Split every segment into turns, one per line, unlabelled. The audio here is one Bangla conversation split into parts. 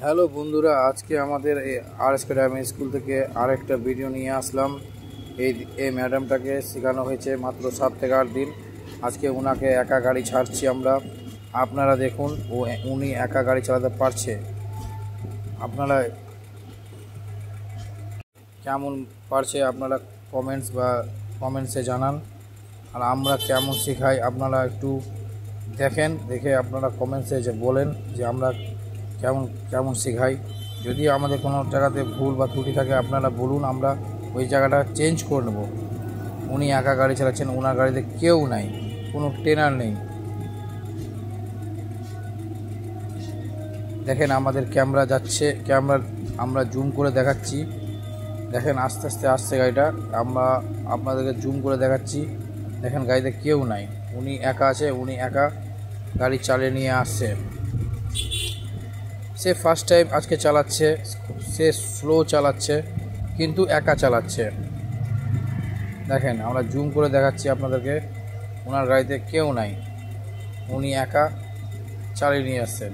হ্যালো বন্ধুরা, আজকে আমাদের আরএসকে ড্রাইভিং স্কুল থেকে আরেকটা ভিডিও নিয়ে আসলাম। এই ম্যাডামটাকে শেখানো হয়েছে মাত্র 7 থেকে 8 দিন। আজকে ওনাকে একা গাড়ি ছাড়ছি আমরা। আপনারা দেখুন উনি একা গাড়ি চালাতে পারছে। আপনারা কেমন পারছে আপনারা কমেন্টসে জানান। আর আমরা কেমন শেখাই আপনারা একটু দেখে আপনারা কমেন্টসে বলেন যে আমরা কেমন কেমন শেখাই। যদি আমাদের কোনো জায়গাতে ভুল বা ত্রুটি থাকে আপনারা বলুন, আমরা ওই জায়গাটা চেঞ্জ করে নেব। উনি একা গাড়ি চালাচ্ছেন, ওনার গাড়িতে কেউ নাই, কোনো ট্রেনার নেই। দেখেন আমাদের ক্যামেরা যাচ্ছে, আমরা জুম করে দেখাচ্ছি। দেখেন আস্তে আস্তে আসছে গাড়িটা, আমরা আপনাদেরকে জুম করে দেখাচ্ছি। দেখেন গাড়িতে কেউ নাই, উনি একা আছে, উনি একা গাড়ি চালিয়ে নিয়ে আসছে। সে ফার্স্ট টাইম আজকে চালাচ্ছে, সে স্লো চালাচ্ছে কিন্তু একা চালাচ্ছে। দেখেন আমরা জুম করে দেখাচ্ছি আপনাদেরকে, ওনার গাড়িতে কেউ নাই, উনি একা চালিয়ে নিয়ে আসছেন।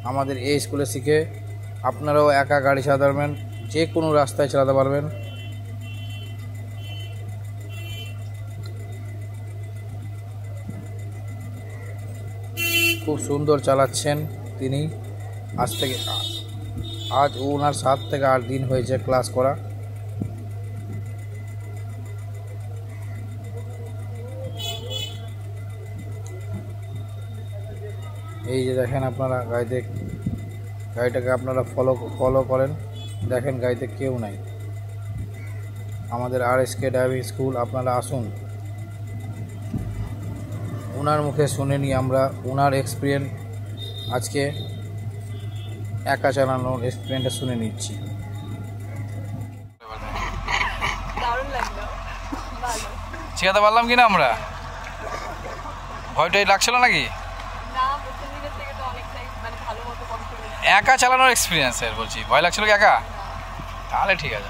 আমাদের এই স্কুলে শিখে আপনারাও একা গাড়ি চালাতে পারবেন, যে কোনো রাস্তায় চালাতে পারবেন। খুব সুন্দর চালাচ্ছেন তিনি। আজ ওনার 7 থেকে 8 দিন হয়েছে ক্লাস করা। এই যে দেখেন আপনারা গাড়িটাকে আপনারা ফলো করেন। দেখেন গাড়িতে কেউ নাই। আমাদের আরএসকে ড্রাইভিং স্কুল, আপনারা আসুন, ওনার মুখে শুনে নিই আমরা ওনার এক্সপিরিয়েন্স। আজকে একা চালানোর এক্সপিরিয়েন্সটা শুনে নিচ্ছি। শেখাতে পারলাম কিনা আমরা? ভয়টাই লাগছিল নাকি? একা চালানোর এক্সপিরিয়েন্স বলছি, ভয় লাগছিল কি একা? তাহলে ঠিক আছে।